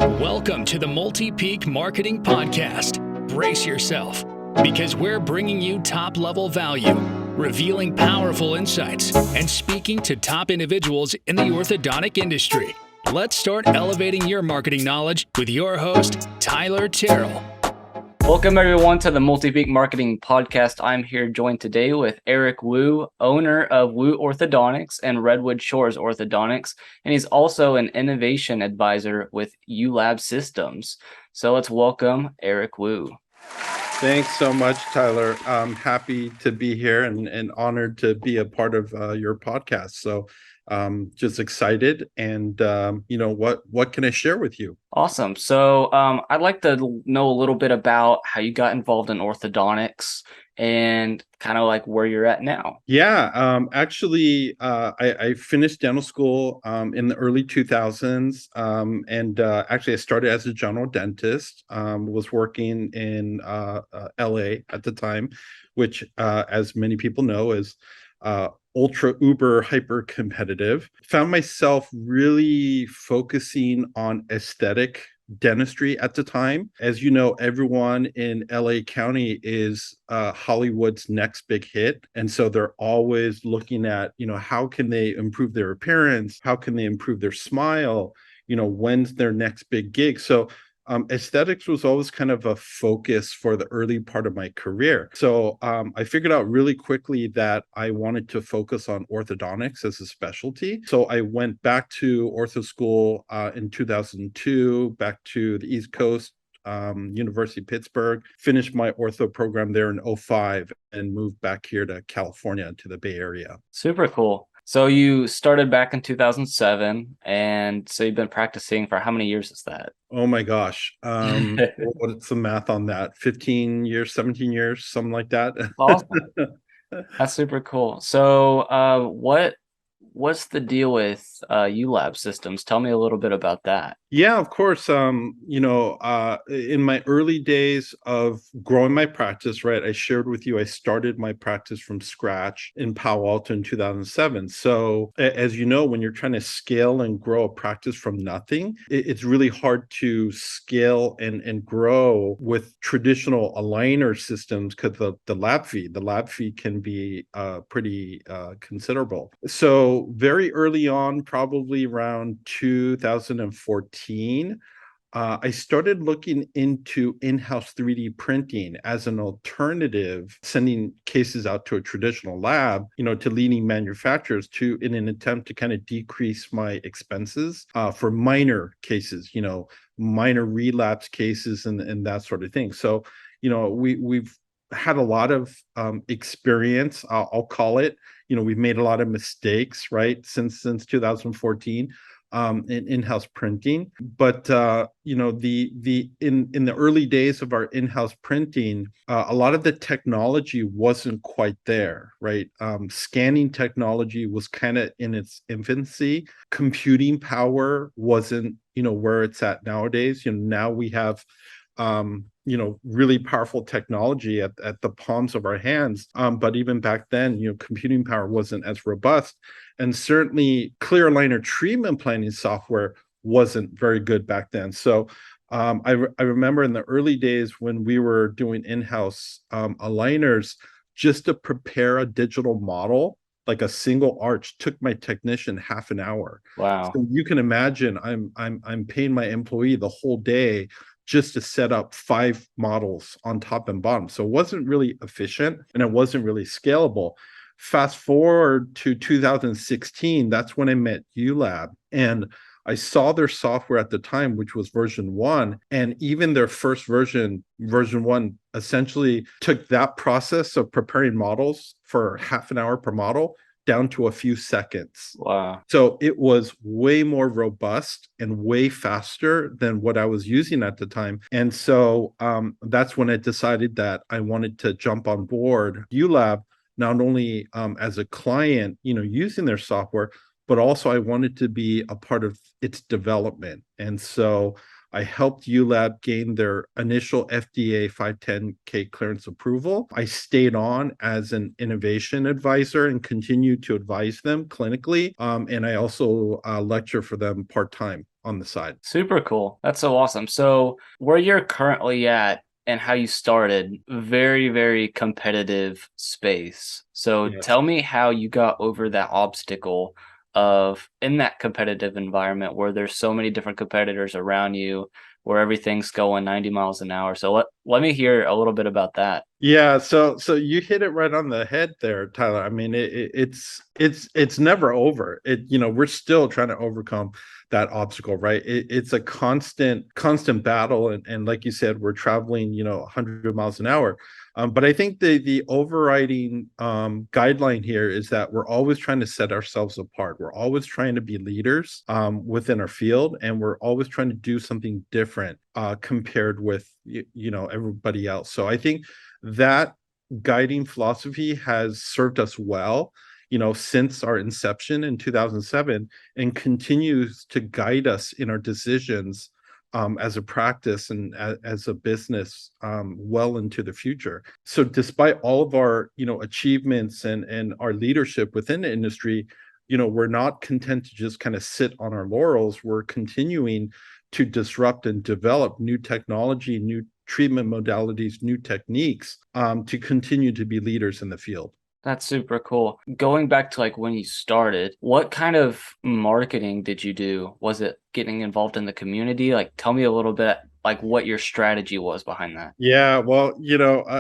Welcome to the Multipeak Marketing Podcast. Brace yourself, because we're bringing you top-level value, revealing powerful insights, and speaking to top individuals in the orthodontic industry. Let's start elevating your marketing knowledge with your host, Tyler Terrell. Welcome, everyone, to the Multipeak Marketing Podcast. I'm here joined today with Eric Wu, owner of Wu Orthodontics and Redwood Shores Orthodontics, and he's also an innovation advisor with ULab Systems. So let's welcome Eric Wu. Thanks so much, Tyler. I'm happy to be here and honored to be a part of your podcast. So just excited. And, what can I share with you? Awesome. So I'd like to know a little bit about how you got involved in orthodontics and kind of like where you're at now. Yeah, actually, I finished dental school in the early 2000s. Actually, I started as a general dentist, was working in LA at the time, which, as many people know, is ultra uber hyper competitive. Found myself really focusing on aesthetic dentistry at the time. As you know, everyone in LA County is Hollywood's next big hit. And so they're always looking at, how can they improve their appearance? How can they improve their smile? When's their next big gig? So aesthetics was always kind of a focus for the early part of my career. So I figured out really quickly that I wanted to focus on orthodontics as a specialty. So I went back to ortho school in 2002, back to the East Coast, University of Pittsburgh, finished my ortho program there in 2005 and moved back here to California, to the Bay Area. Super cool. So you started back in 2007, and so you've been practicing for how many years is that? Oh my gosh. What's the math on that? 15 years, 17 years, something like that. Awesome. That's super cool. So what's the deal with ULab Systems? Tell me a little bit about that. Yeah, of course. In my early days of growing my practice, right, I shared with you, I started my practice from scratch in Palo Alto in 2007. So as you know, when you're trying to scale and grow a practice from nothing, it's really hard to scale and grow with traditional aligner systems because the lab fee can be pretty considerable. So very early on, probably around 2014, I started looking into in-house 3D printing as an alternative, sending cases out to a traditional lab, to leading manufacturers in an attempt to kind of decrease my expenses for minor cases, minor relapse cases and that sort of thing. So, we've had a lot of experience, I'll call it. We've made a lot of mistakes, right, since 2014. In in-house printing, but in the early days of our in-house printing, a lot of the technology wasn't quite there, right? Scanning technology was kind of in its infancy. Computing power wasn't, where it's at nowadays. Now we have really powerful technology at the palms of our hands. But even back then, computing power wasn't as robust. And certainly clear aligner treatment planning software wasn't very good back then. So I remember in the early days when we were doing in-house aligners, just to prepare a digital model, like a single arch, took my technician half an hour. Wow. So you can imagine I'm paying my employee the whole day just to set up 5 models on top and bottom. So it wasn't really efficient and it wasn't really scalable. Fast forward to 2016, that's when I met ULab. And I saw their software at the time, which was version 1. And even their first version 1, essentially took that process of preparing models for half an hour per model down to a few seconds. Wow. So it was way more robust and way faster than what I was using at the time. And so that's when I decided that I wanted to jump on board ULab, not only as a client, using their software, but also I wanted to be a part of its development. And so I helped ULab gain their initial FDA 510(k) clearance approval. I stayed on as an innovation advisor and continued to advise them clinically. And I also lecture for them part-time on the side. Super cool. That's so awesome. So where you're currently at and how you started, very, very competitive space. So Yes. tell me how you got over that obstacle of in that competitive environment where there's so many different competitors around you, where everything's going 90 miles an hour. So let me hear a little bit about that. Yeah, so you hit it right on the head there, Tyler. I mean, it's never over. We're still trying to overcome that obstacle, right? It's a constant battle, and like you said, we're traveling, 100 miles an hour. But I think the overriding guideline here is that we're always trying to set ourselves apart. We're always trying to be leaders within our field, and we're always trying to do something different compared with everybody else. So I think that guiding philosophy has served us well, since our inception in 2007, and continues to guide us in our decisions as a practice and as a business well into the future. So despite all of our achievements and our leadership within the industry, we're not content to just kind of sit on our laurels. We're continuing to disrupt and develop new technology, new treatment modalities, new techniques to continue to be leaders in the field. That's super cool. Going back to like when you started, what kind of marketing did you do? Was it getting involved in the community? Like, tell me a little bit like what your strategy was behind that. Yeah, well,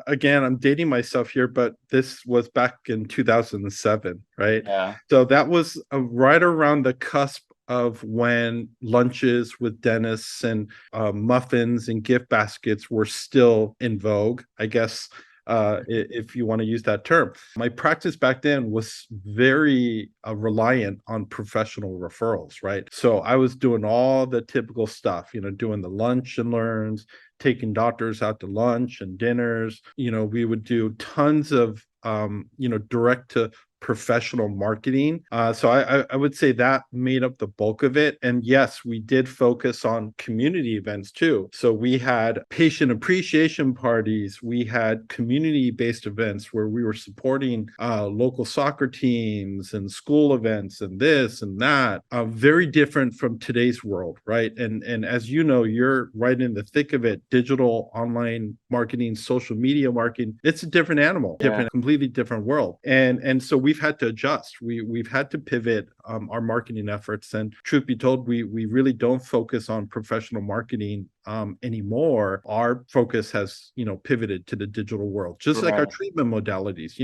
again, I'm dating myself here, but this was back in 2007, right? Yeah. So that was right around the cusp of when lunches with dentists and muffins and gift baskets were still in vogue, I guess, if you want to use that term. My practice back then was very reliant on professional referrals, right? So I was doing all the typical stuff, doing the lunch and learns, taking doctors out to lunch and dinners. We would do tons of direct to professional marketing. So I would say that made up the bulk of it. And yes, we did focus on community events too. So we had patient appreciation parties. We had community-based events where we were supporting local soccer teams and school events and this and that. Very different from today's world, right? And as you know, you're right in the thick of it. Digital, online marketing, social media marketing. It's a different animal, completely different world. And so we've had to adjust. We've had to pivot our marketing efforts. And truth be told, we really don't focus on professional marketing anymore. Our focus has pivoted to the digital world, just like our treatment modalities.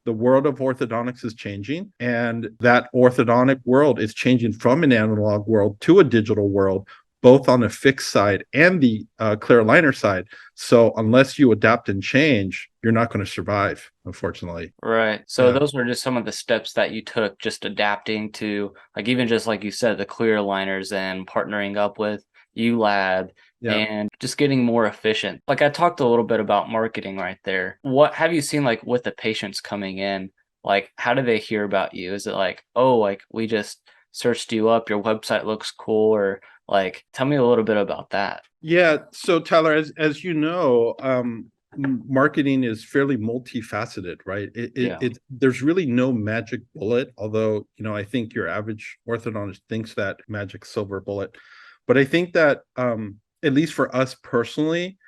The world of orthodontics is changing, and that orthodontic world is changing from an analog world to a digital world, both on the fixed side and the clear aligner side. So unless you adapt and change, you're not going to survive, unfortunately. Right. So those were just some of the steps that you took, just adapting to, like, even just like you said, the clear aligners and partnering up with ULab and just getting more efficient. Like I talked a little bit about marketing right there. What have you seen like with the patients coming in? Like, how do they hear about you? Is it like, oh, like we just searched you up, your website looks cool, or like, tell me a little bit about that. Yeah. So Tyler, as you know, marketing is fairly multifaceted, right? There's really no magic bullet, although I think your average orthodontist thinks that magic silver bullet. But I think that at least for us personally,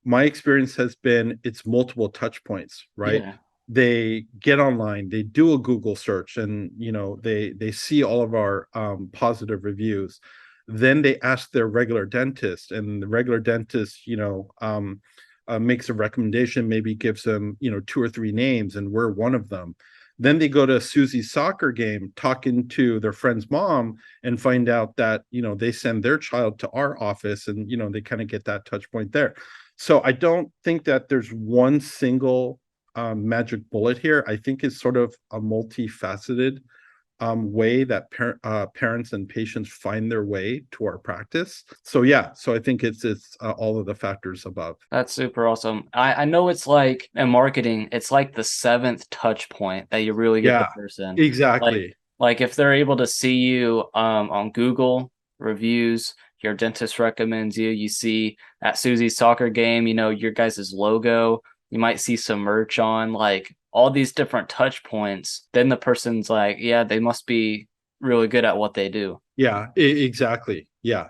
my experience has been it's multiple touch points, right? Yeah. They get online, they do a Google search, and they see all of our positive reviews. Then they ask their regular dentist, and the regular dentist makes a recommendation, maybe gives them two or three names, and we're one of them. Then they go to Susie's soccer game, talking to their friend's mom, and find out that they send their child to our office, and they kind of get that touch point there. So I don't think that there's one single magic bullet here. I think it's sort of a multifaceted way that parents and patients find their way to our practice. So I think it's all of the factors above. That's super awesome. I know it's like in marketing, it's like the seventh touch point that you really get the person. Exactly. Like if they're able to see you on Google reviews, your dentist recommends you, you see at Susie's soccer game, your guys' logo, you might see some merch on, like all these different touch points. Then the person's like, yeah, they must be really good at what they do. Yeah, exactly. Yeah.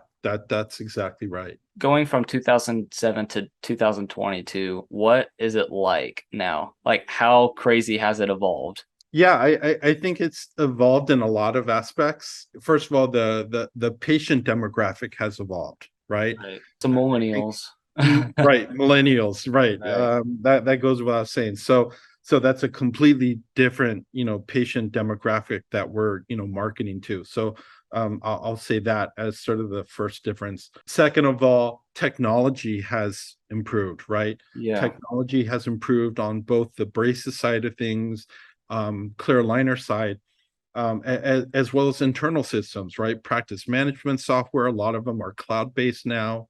That's exactly right. Going from 2007 to 2022, what is it like now? Like, how crazy has it evolved? Yeah, I think it's evolved in a lot of aspects. First of all, the patient demographic has evolved, right? Right. The millennials. Right, millennials, right. Right. That goes without saying. So that's a completely different, patient demographic that we're, marketing to. So I'll say that as sort of the first difference. Second of all, technology has improved, right? Yeah. Technology has improved on both the braces side of things, clear aligner side, as well as internal systems, right? Practice management software, a lot of them are cloud-based now.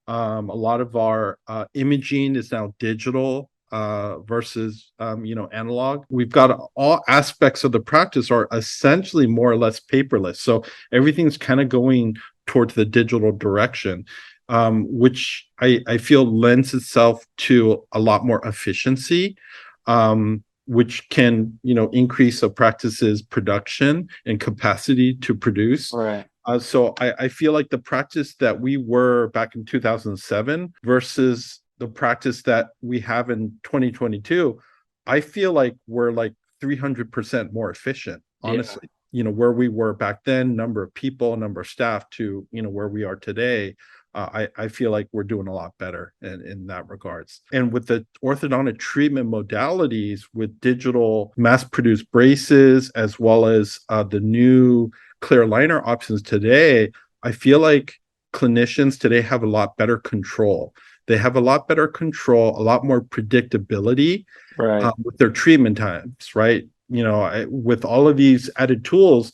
A lot of our imaging is now digital versus analog. We've got all aspects of the practice are essentially more or less paperless. So everything's kind of going towards the digital direction, which I feel lends itself to a lot more efficiency. Which can increase a practice's production and capacity to produce. Right. So I feel like the practice that we were back in 2007 versus the practice that we have in 2022, I feel like we're like 300% more efficient, Yeah. honestly. Where we were back then, number of people, number of staff to, where we are today. I feel like we're doing a lot better in that regards. And with the orthodontic treatment modalities, with digital mass-produced braces, as well as the new clear aligner options today, I feel like clinicians today have a lot better control. They have a lot better control, a lot more predictability Right. with their treatment times, right? With all of these added tools,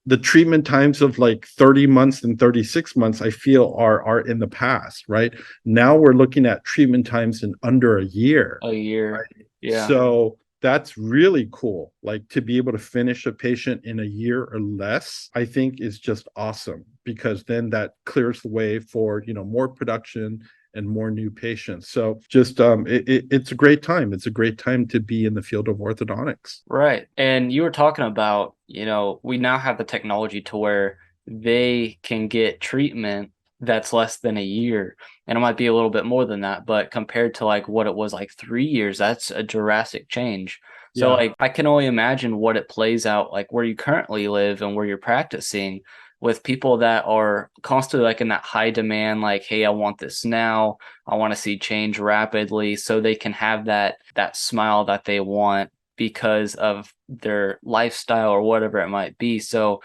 the treatment times of like 30 months and 36 months, I feel are in the past, right? Now we're looking at treatment times in under a year. A year. Right? Yeah. So that's really cool. Like to be able to finish a patient in a year or less, I think is just awesome because then that clears the way for, more production and more new patients. So just it's a great time. It's a great time to be in the field of orthodontics. Right. And you were talking about, we now have the technology to where they can get treatment that's less than a year. And it might be a little bit more than that, but compared to like what it was like 3 years, that's a drastic change. So Yeah. like I can only imagine what it plays out like where you currently live and where you're practicing with people that are constantly like in that high demand, like, hey, I want this now. I want to see change rapidly so they can have that smile that they want because of their lifestyle or whatever it might be. So,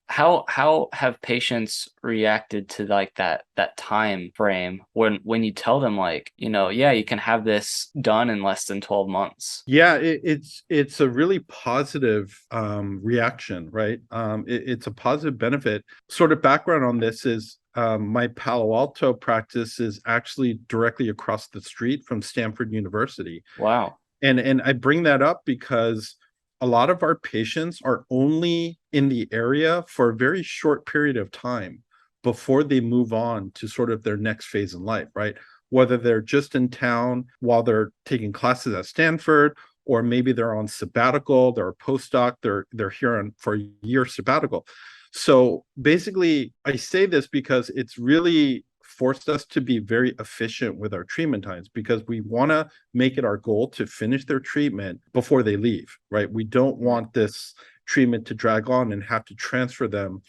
how have patients reacted to like that time frame when you tell them like, yeah, you can have this done in less than 12 months? Yeah, it's a really positive reaction, right? It's a positive benefit. Sort of background on this is my Palo Alto practice is actually directly across the street from Stanford University. Wow. And I bring that up because a lot of our patients are only in the area for a very short period of time before they move on to sort of their next phase in life, right? Whether they're just in town while they're taking classes at Stanford, or maybe they're on sabbatical, they're a postdoc, they're here for a year sabbatical. So basically, I say this because it's really forced us to be very efficient with our treatment times because we want to make it our goal to finish their treatment before they leave, right? We don't want this treatment to drag on and have to transfer them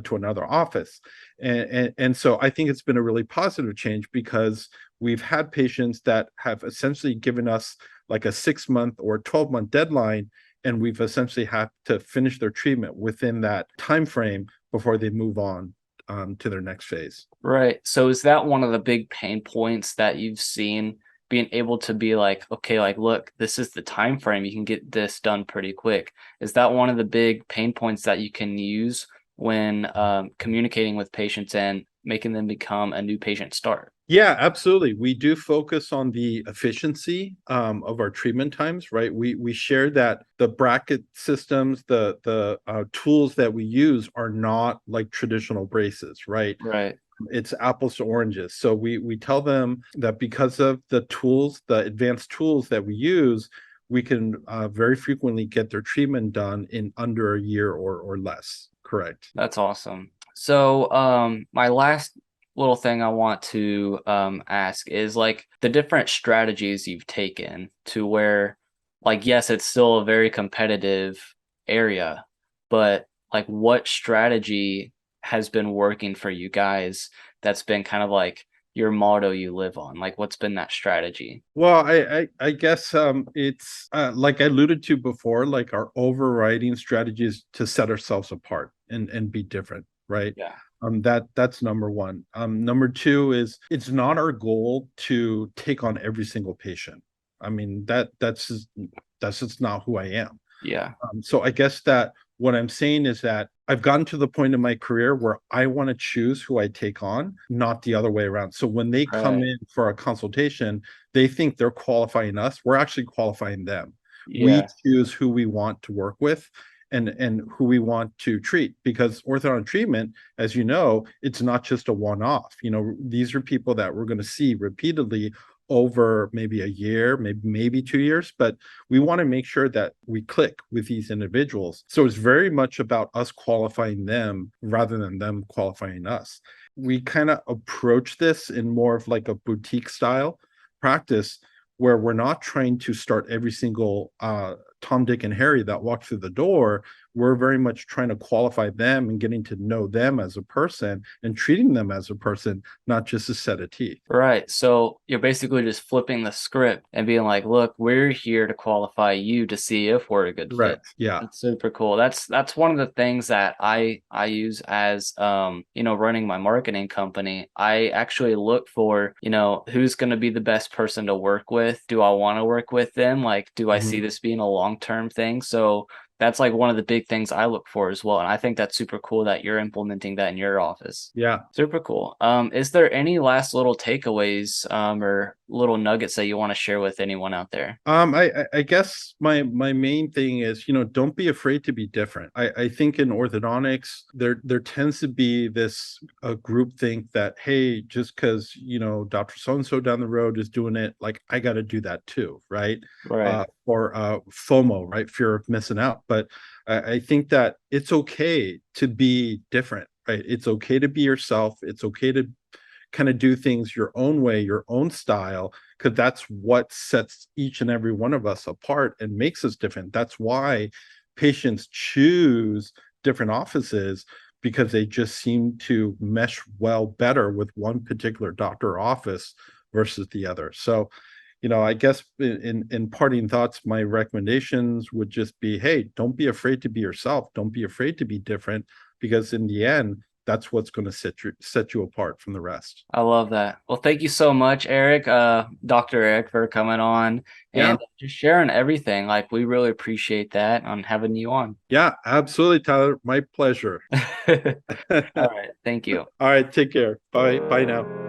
to another office. And so I think it's been a really positive change because we've had patients that have essentially given us like a 6-month or 12-month deadline, and we've essentially had to finish their treatment within that time frame before they move on to their next phase. Right. So is that one of the big pain points that you've seen being able to be like, okay, like, look, this is the time frame. You can get this done pretty quick. Is that one of the big pain points that you can use when communicating with patients and making them become a new patient start? Yeah, absolutely. We do focus on the efficiency of our treatment times, right? We share that the bracket systems, the tools that we use are not like traditional braces, right? Right. It's apples to oranges. So we tell them that because of the tools, the advanced tools that we use, we can very frequently get their treatment done in under a year or less. Correct. That's awesome. So, my last little thing I want to ask is like the different strategies you've taken to where, like, yes, it's still a very competitive area, but like, what strategy has been working for you guys that's been kind of like your motto you live on? Like, what's been that strategy? Well, I guess it's like I alluded to before, like our overriding strategy is to set ourselves apart and be different, right? Yeah. That's number one. Number two is it's not our goal to take on every single patient. I mean that's just not who I am. Yeah. So I guess that what I'm saying is that I've gotten to the point in my career where I want to choose who I take on, not the other way around. So when they come Right. in for a consultation, they think they're qualifying us. We're actually qualifying them. We Yeah. choose who we want to work with and who we want to treat, because orthodontic treatment, as you know, it's not just a one-off. These are people that we're going to see repeatedly over maybe a year, maybe 2 years, but we want to make sure that we click with these individuals. So it's very much about us qualifying them rather than them qualifying us. We kind of approach this in more of like a boutique style practice, where we're not trying to start every single Tom, Dick, and Harry that walk through the door. We're very much trying to qualify them and getting to know them as a person and treating them as a person, not just a set of teeth. Right. So you're basically just flipping the script and being like, look, we're here to qualify you to see if we're a good fit. Correct. Yeah. That's super cool. That's one of the things that I use as running my marketing company. I actually look for, who's going to be the best person to work with. Do I want to work with them? Like, do I see Mhm. this being a long-term thing? So that's like one of the big things I look for as well. And I think that's super cool that you're implementing that in your office. Yeah. Super cool. Is there any last little takeaways or little nuggets that you want to share with anyone out there? I guess my main thing is, don't be afraid to be different. I think in orthodontics there tends to be this group think that, hey, just because Dr. So and so down the road is doing it, like I got to do that too, right? Right. Or FOMO, right? Fear of missing out. But I think that it's okay to be different, right? It's okay to be yourself. It's okay to kind of do things your own way, your own style, because that's what sets each and every one of us apart and makes us different. That's why patients choose different offices, because they just seem to mesh well better with one particular doctor or office versus the other. So, I guess in parting thoughts, my recommendations would just be, hey, don't be afraid to be yourself. Don't be afraid to be different, because in the end, that's what's going to set you apart from the rest. I love that. Well, thank you so much, Eric, Dr. Eric, for coming on Yeah. and just sharing everything. Like, we really appreciate that on having you on. Yeah, absolutely, Tyler. My pleasure. All All right. Thank you. right, take care. Bye. Bye now.